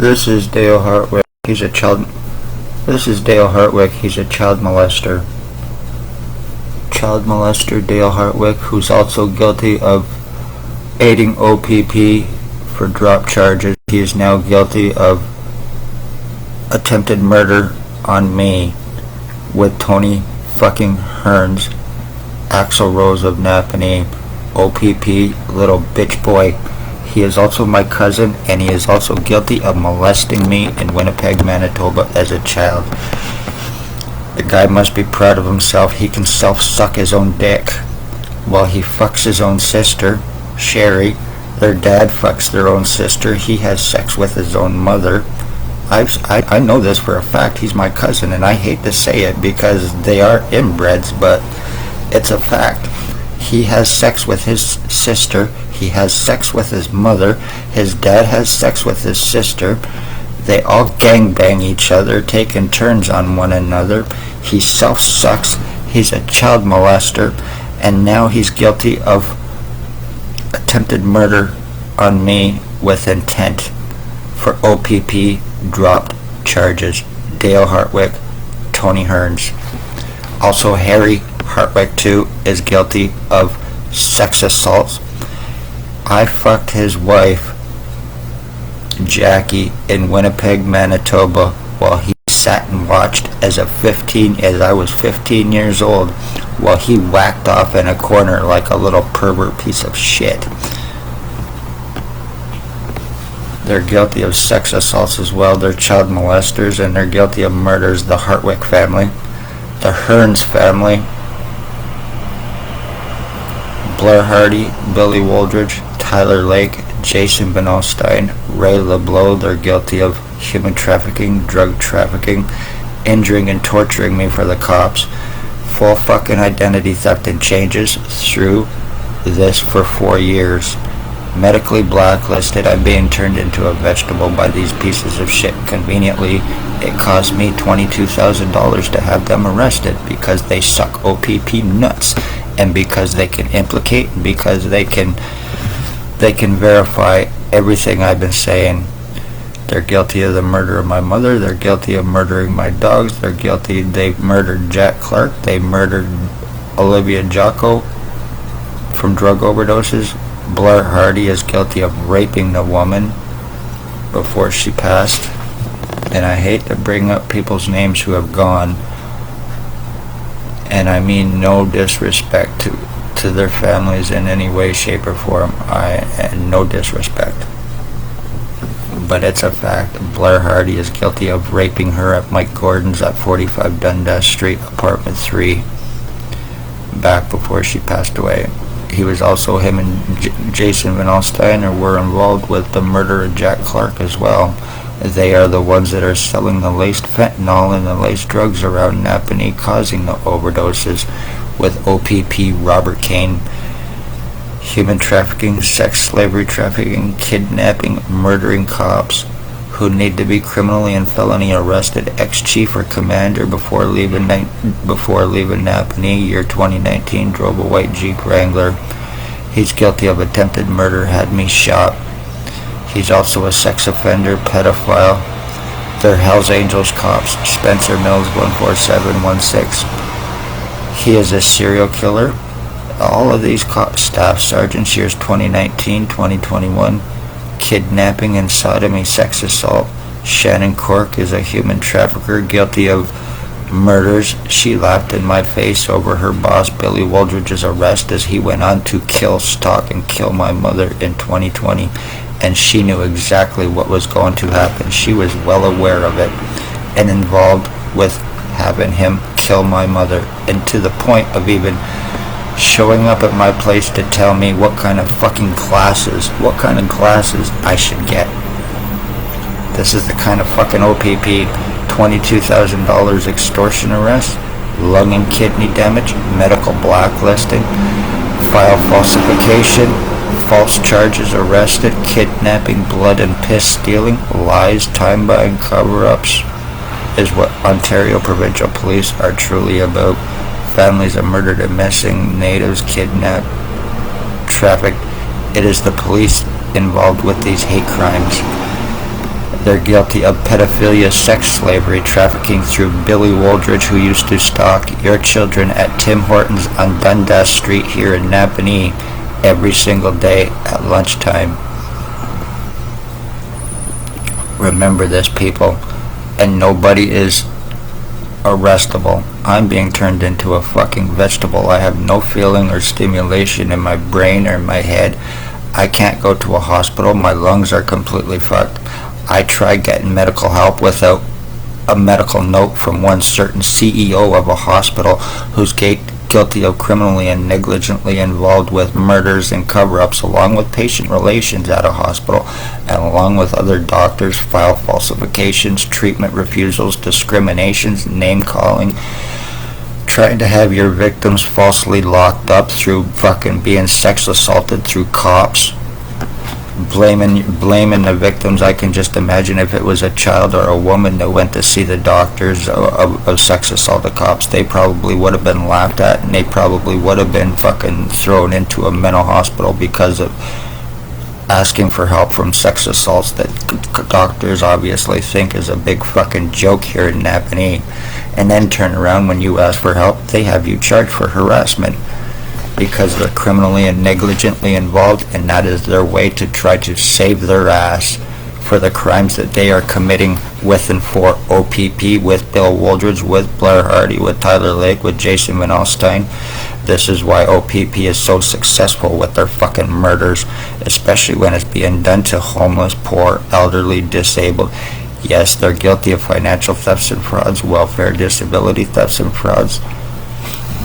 This is Dale Hartwick. He's a child. This is Dale Hartwick. He's a child molester. Child molester Dale Hartwick, who's also guilty of aiding o.p.p. for drop charges. He is now guilty of attempted murder on me with Tony fucking Hearns, Axl Rose of Napanee, o.p.p. little bitch boy. He is also my cousin, and he is also guilty of molesting me in Winnipeg, Manitoba as a child. The guy must be proud of himself. He can self-suck his own dick while he fucks his own sister, Sherry. Their dad fucks their own sister. He has sex with his own mother. I know this for a fact. He's my cousin, and I hate to say it because they are inbreds, but it's a fact. He has sex with his sister. He has sex with his mother. His dad has sex with his sister. They all gangbang each other, taking turns on one another. He self-sucks. He's a child molester, and now he's guilty of attempted murder on me with intent for o.p.p. dropped charges. Dale Hartwick, Tony Hearns. Also, Harry Hartwick too is guilty of sex assaults. I fucked his wife, Jackie, in Winnipeg, Manitoba, while he sat and watched as I was 15 years old, while he whacked off in a corner like a little pervert piece of shit. They're guilty of sex assaults as well. They're child molesters, and they're guilty of murders. The Hartwick family, the Hearns family, Blair Hardy, Billy Wooldridge, Tyler Lake, Jason Van Alstyne, Ray LeBeau. They're guilty of human trafficking, drug trafficking, injuring and torturing me for the cops, full fucking identity theft and changes through this for 4 years. Medically blacklisted. I'm being turned into a vegetable by these pieces of shit. Conveniently, it cost me $22,000 to have them arrested because they suck o.p.p. nuts, and because they can implicate, because they can verify everything I've been saying. They're guilty of the murder of my mother. They're guilty of murdering my dogs. They murdered Jack Clark. They murdered Olivia Jocko from drug overdoses. Blair Hardy is guilty of raping the woman before she passed. And I hate to bring up people's names who have gone, and I mean no disrespect to their families in any way, shape, or form. No disrespect. But it's a fact. Blair Hardy is guilty of raping her at Mike Gordon's at 45 Dundas Street, apartment 3, back before she passed away. He was also, him and Jason Van Alstyne were involved with the murder of Jack Clark as well. They are the ones that are selling the laced fentanyl and the laced drugs around Napanee, causing the overdoses with o.p.p. Robert Kane. Human trafficking, sex slavery trafficking, kidnapping, murdering cops who need to be criminally and felony arrested. Ex-chief or commander before leaving Napanee, year 2019, drove a white Jeep Wrangler. He's guilty of attempted murder, had me shot. He's also a sex offender, pedophile. They're Hells Angels cops. Spencer Mills, 14716. He is a serial killer. All of these staff sergeants, years 2019, 2021, kidnapping and sodomy, sex assault. Shannon Cork is a human trafficker, guilty of murders. She laughed in my face over her boss Billy Wooldridge's arrest as he went on to kill, stalk, and kill my mother in 2020. And she knew exactly what was going to happen. She was well aware of it and involved with having him kill my mother, and to the point of even showing up at my place to tell me what kind of glasses I should get. This is the kind of fucking o.p.p. $22,000 extortion arrest, lung and kidney damage, medical blacklisting, file falsification, false charges arrested, kidnapping, blood and piss stealing, lies, time buying, cover-ups is what Ontario Provincial Police are truly about. Families of murdered and missing, natives kidnapped, trafficked. It is the police involved with these hate crimes. They're guilty of pedophilia, sex slavery, trafficking through Billy Woldridge, who used to stalk your children at Tim Hortons on Dundas Street here in Napanee every single day at lunchtime. Remember this, people, and nobody is arrestable. I'm being turned into a fucking vegetable. I have no feeling or stimulation in my brain or my head. I can't go to a hospital. My lungs are completely fucked. I tried getting medical help without a medical note from one certain CEO of a hospital who's guilty of criminally and negligently involved with murders and cover-ups, along with patient relations at a hospital, and along with other doctors, file falsifications, treatment refusals, discriminations, name-calling, trying to have your victims falsely locked up through fucking being sex assaulted through cops, blaming the victims. I can just imagine if it was a child or a woman that went to see the doctors of sex assaulted cops, they probably would have been laughed at, and they probably would have been fucking thrown into a mental hospital because of asking for help from sex assaults that doctors obviously think is a big fucking joke here in Napanee. And then turn around when you ask for help, they have you charged for harassment because they're criminally and negligently involved, and that is their way to try to save their ass for the crimes that they are committing with and for o.p.p, with Bill Woldridge, with Blair Hardy, with Tyler Lake, with Jason Van Alstyne. This is why o.p.p is so successful with their fucking murders, especially when it's being done to homeless, poor, elderly, disabled. Yes, they're guilty of financial thefts and frauds, welfare, disability thefts and frauds,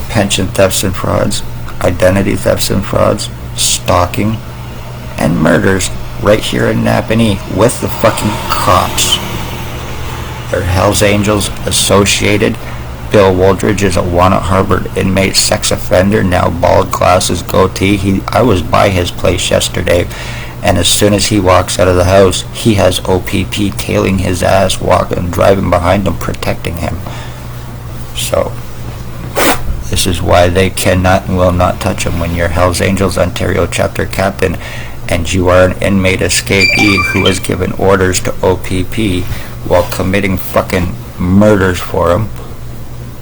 pension thefts and frauds, identity thefts and frauds, stalking, and murders right here in Napanee with the fucking cops. They're Hells Angels associated. Bill Woldridge is a Wannet Harbor inmate sex offender, now bald, glasses, goatee. I was by his place yesterday, and as soon as he walks out of the house, he has o.p.p tailing his ass, walking, driving behind him, protecting him. So this is why they cannot and will not touch him. When you're Hells Angels Ontario chapter captain and you are an inmate escapee who is given orders to o.p.p while committing fucking murders for him,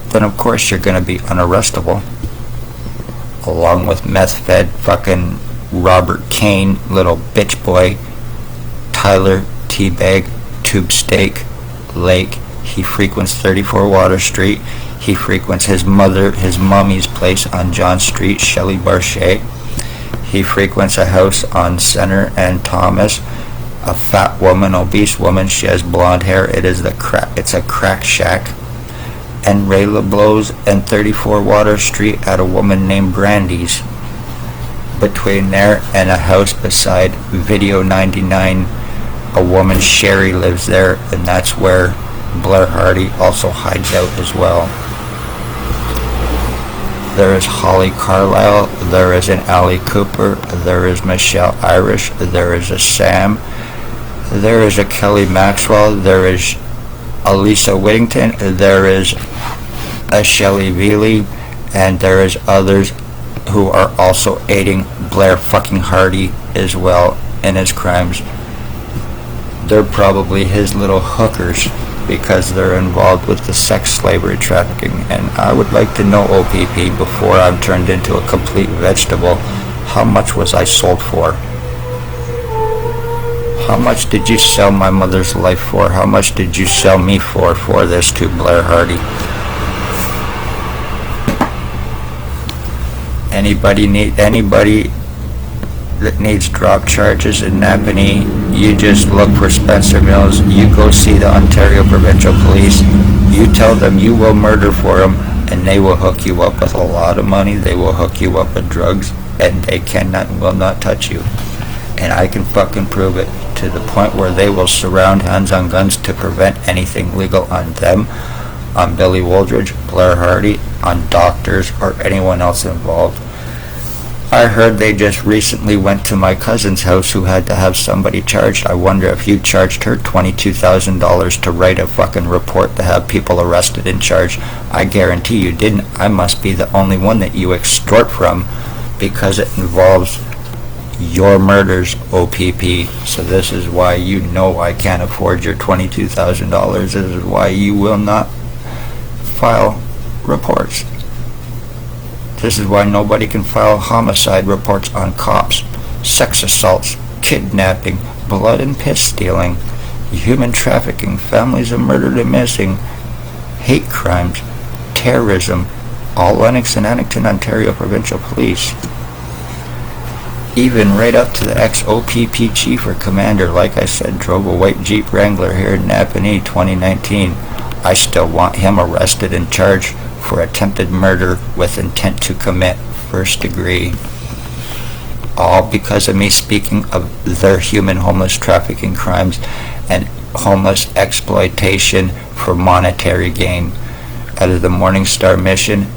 then of course you're going to be unarrestable. Along with meth-fed fucking Robert Kane, little bitch boy, Tyler Teabag, Tube Steak, Lake. He frequents 34 Water Street. He frequents his mommy's place on John Street, Shelley Barchet. He frequents a house on Center and Thomas. A fat woman, obese woman. She has blonde hair. It's a crack shack. And Ray LeBlow's and 34 Water Street at a woman named Brandy's. Between there and a house beside Video 99, a woman Sherry lives there, and that's where Blair Hardy also hides out as well. There is Holly Carlisle, there is an Allie Cooper, there is Michelle Irish, there is a Sam, there is a Kelly Maxwell, there is Elisa Whittington, there is a Shelley Veely, and there is others who are also aiding Blair fucking Hardy as well in his crimes. They're probably his little hookers because they're involved with the sex slavery trafficking. And I would like to know, o.p.p, before I'm turned into a complete vegetable, how much was I sold for? How much did you sell my mother's life for? How much did you sell me for this to Blair Hardy? Anybody that needs drop charges in Napanee, you just look for Spencer Mills. You go see the Ontario Provincial Police. You tell them you will murder for them, and they will hook you up with a lot of money. They will hook you up with drugs, and they cannot and will not touch you. And I can fucking prove it to the point where they will surround hands on guns to prevent anything legal on them, on Billy Woldridge, Blair Hardy, on doctors, or anyone else involved. I heard they just recently went to my cousin's house who had to have somebody charged. I wonder if you charged her $22,000 to write a fucking report to have people arrested and charged. I guarantee you didn't. I must be the only one that you extort from, because it involves your murders, o.p.p. So this is why you know I can't afford your $22,000. This is why you will not file reports. This is why nobody can file homicide reports on cops, sex assaults, kidnapping, blood and piss stealing, human trafficking, families of murdered and missing, hate crimes, terrorism, all Lennox and Addington, Ontario Provincial Police. Even right up to the ex-o.p.p chief or commander, like I said, drove a white Jeep Wrangler here in Napanee 2019. I still want him arrested and charged for attempted murder with intent to commit first degree. All because of me speaking of their human homeless trafficking crimes and homeless exploitation for monetary gain. Out of the Morning Star mission,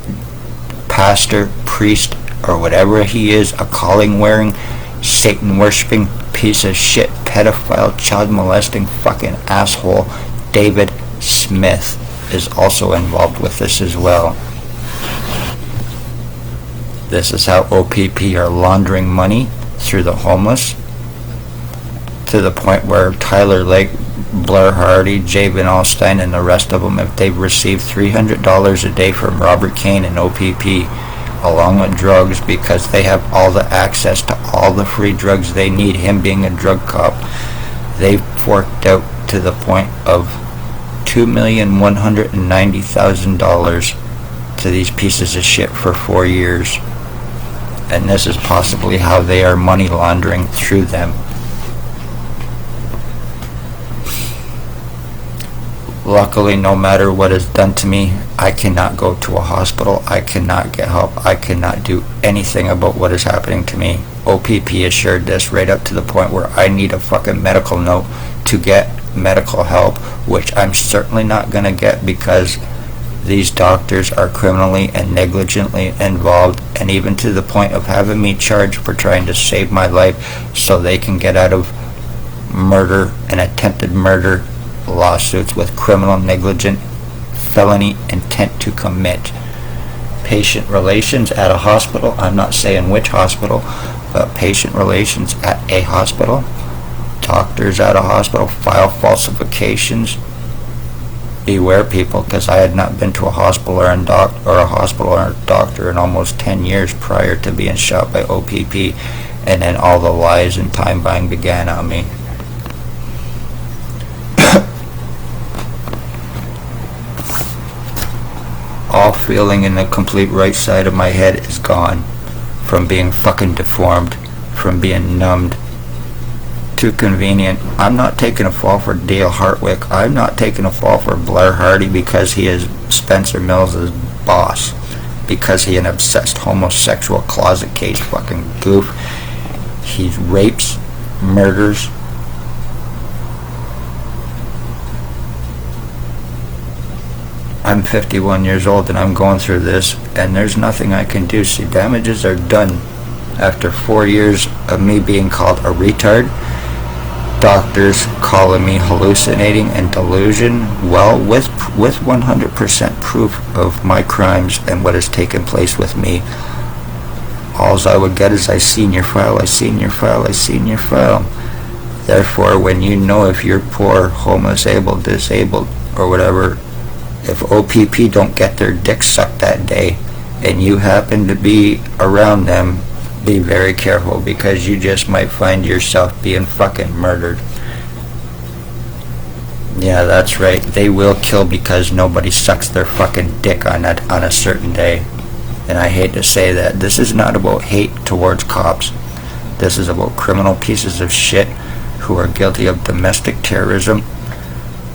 pastor, priest, or whatever he is, a calling-wearing, Satan-worshipping, piece of shit, pedophile, child-molesting fucking asshole, David Smith is also involved with this as well. This is how o.p.p are laundering money through the homeless, to the point where Tyler Lake, Blair Hardy, Jay Van Alstyne, and the rest of them, if they've received $300 a day from Robert Kane and o.p.p, along with drugs, because they have all the access to all the free drugs they need, him being a drug cop, they've forked out to the point of $2,190,000 to these pieces of shit for 4 years. And this is possibly how they are money laundering through them. Luckily, no matter what is done to me, I cannot go to a hospital, I cannot get help, I cannot do anything about what is happening to me. o.p.p assured this right up to the point where I need a fucking medical note to get medical help, which I'm certainly not going to get because these doctors are criminally and negligently involved, and even to the point of having me charged for trying to save my life so they can get out of murder and attempted murder lawsuits with criminal negligent felony intent to commit. Patient relations at a hospital, I'm not saying which hospital, but patient relations at a hospital, doctors at a hospital, file falsifications. Beware, people, because I had not been to a hospital or a doctor in almost 10 years prior to being shot by o.p.p, and then all the lies and time buying began on me. All feeling in the complete right side of my head is gone, from being fucking deformed, from being numbed. Too convenient. I'm not taking a fall for Dale Hartwick. I'm not taking a fall for Blair Hardy because he is Spencer Mills' boss, because he an obsessed homosexual closet cage fucking goof. He rapes, murders. I'm 51 years old and I'm going through this, and there's nothing I can do. See, damages are done. After 4 years of me being called a retard, doctors calling me hallucinating and delusion, well, with 100% proof of my crimes and what has taken place with me, alls I would get is, I seen your file, I seen your file, I seen your file. Therefore, when you know if you're poor, homeless, able, disabled, or whatever, if o.p.p don't get their dick sucked that day and you happen to be around them, be very careful, because you just might find yourself being fucking murdered. Yeah, that's right. They will kill because nobody sucks their fucking dick on a certain day. And I hate to say that. This is not about hate towards cops. This is about criminal pieces of shit who are guilty of domestic terrorism,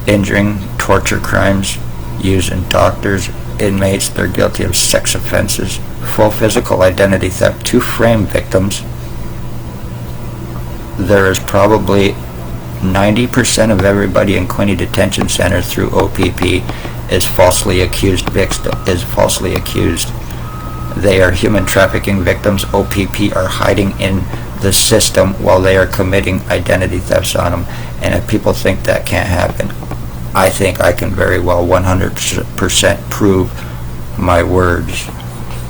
injuring, torture crimes, using doctors, inmates. They're guilty of sex offenses, full physical identity theft to frame victims. There is probably 90% of everybody in Quinte Detention Center through o.p.p is falsely accused. They are human trafficking victims. o.p.p are hiding in the system while they are committing identity thefts on them. And if people think that can't happen, I think I can very well 100% prove my words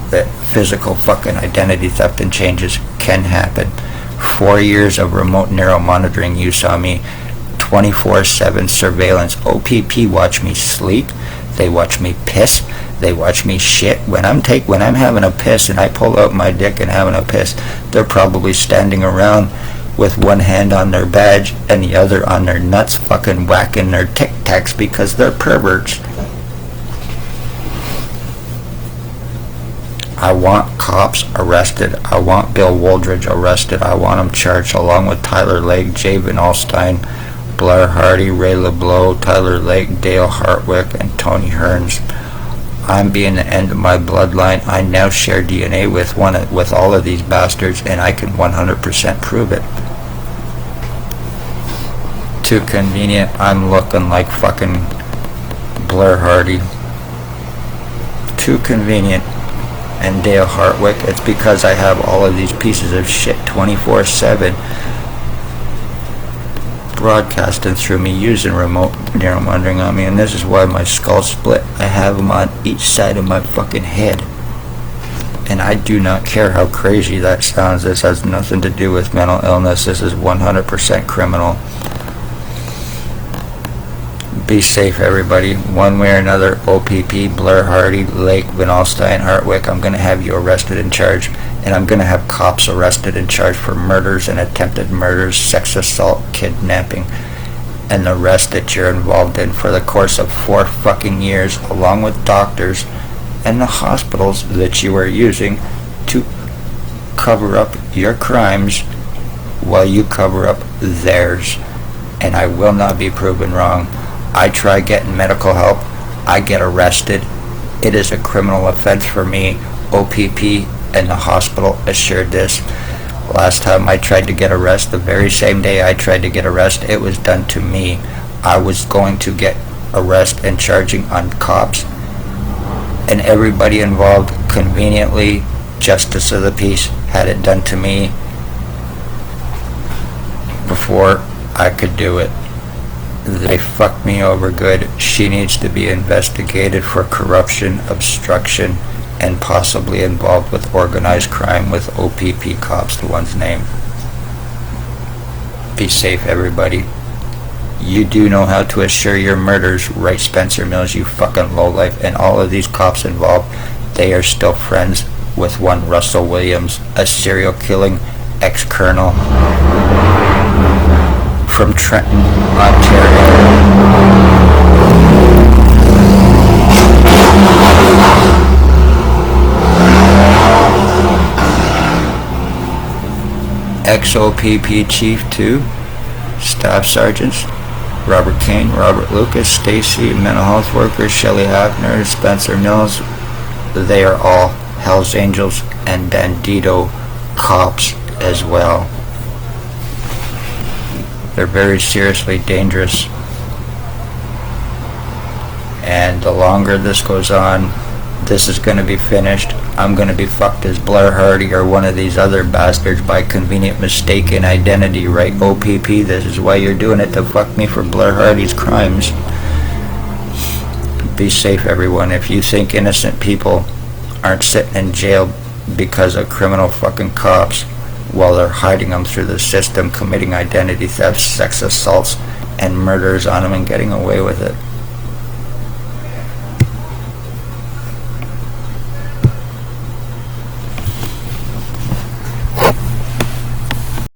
that physical fucking identity theft and changes can happen. 4 years of remote neural monitoring use on me, 24/7 surveillance. o.p.p watch me sleep, they watch me piss, they watch me shit. When I'm having a piss and I pull out my dick and having a piss, they're probably standing around with one hand on their badge and the other on their nuts, fucking whacking their Tic Tacs because they're perverts. I want cops arrested. I want Bill Wooldridge arrested. I want him charged along with Tyler Lake, Jay Van Alstyne, Blair Hardy, Ray LeBlanc, Tyler Lake, Dale Hartwick, and Tony Hearns. I'm being the end of my bloodline. I now share DNA with all of these bastards, and I can 100% prove it. Too convenient. I'm looking like fucking Blair Hardy. Too convenient. And Dale Hartwick. It's because I have all of these pieces of shit 24/7 broadcasting through me using remote neural monitoring on me, and this is why my skull's split. I have them on each side of my fucking head, and I do not care how crazy that sounds. This has nothing to do with mental illness. This is 100% criminal. Be safe, everybody. One way or another, o.p.p, Blair Hardy, Lake, Van Alstyne, Hartwick, I'm going to have you arrested and charged, and I'm going to have cops arrested and charged for murders and attempted murders, sex assault, kidnapping, and the rest that you're involved in for the course of 4 fucking years, along with doctors and the hospitals that you are using to cover up your crimes while you cover up theirs. And I will not be proven wrong. I try getting medical help, I get arrested. It is a criminal offense for me. o.p.p and the hospital assured this. Last time I tried to get arrested, the very same day I tried to get arrested, it was done to me. I was going to get arrested and charging on cops, and everybody involved, conveniently, justice of the peace, had it done to me before I could do it. They fucked me over good. She needs to be investigated for corruption, obstruction, and possibly involved with organized crime with o.p.p cops, the one's name. Be safe, everybody. You do know how to assure your murders, right, Spencer Mills, you fucking lowlife. And all of these cops involved, they are still friends with one Russell Williams, a serial killing ex-colonel from Trenton, Ontario. Ex-o.p.p chief too, staff sergeants, Robert Kane, Robert Lucas, Stacy, mental health workers, Shelley Hafner, Spencer Mills. They are all Hells Angels and Bandito cops as well. They're very seriously dangerous, and the longer this goes on, this is going to be finished. I'm going to be fucked as Blair Hardy or one of these other bastards by convenient mistaken identity, right? o.p.p, this is why you're doing it, to fuck me for Blair Hardy's crimes. Be safe, everyone. If you think innocent people aren't sitting in jail because of criminal fucking cops while they're hiding them through the system, committing identity thefts, sex assaults, and murders on them and getting away with it,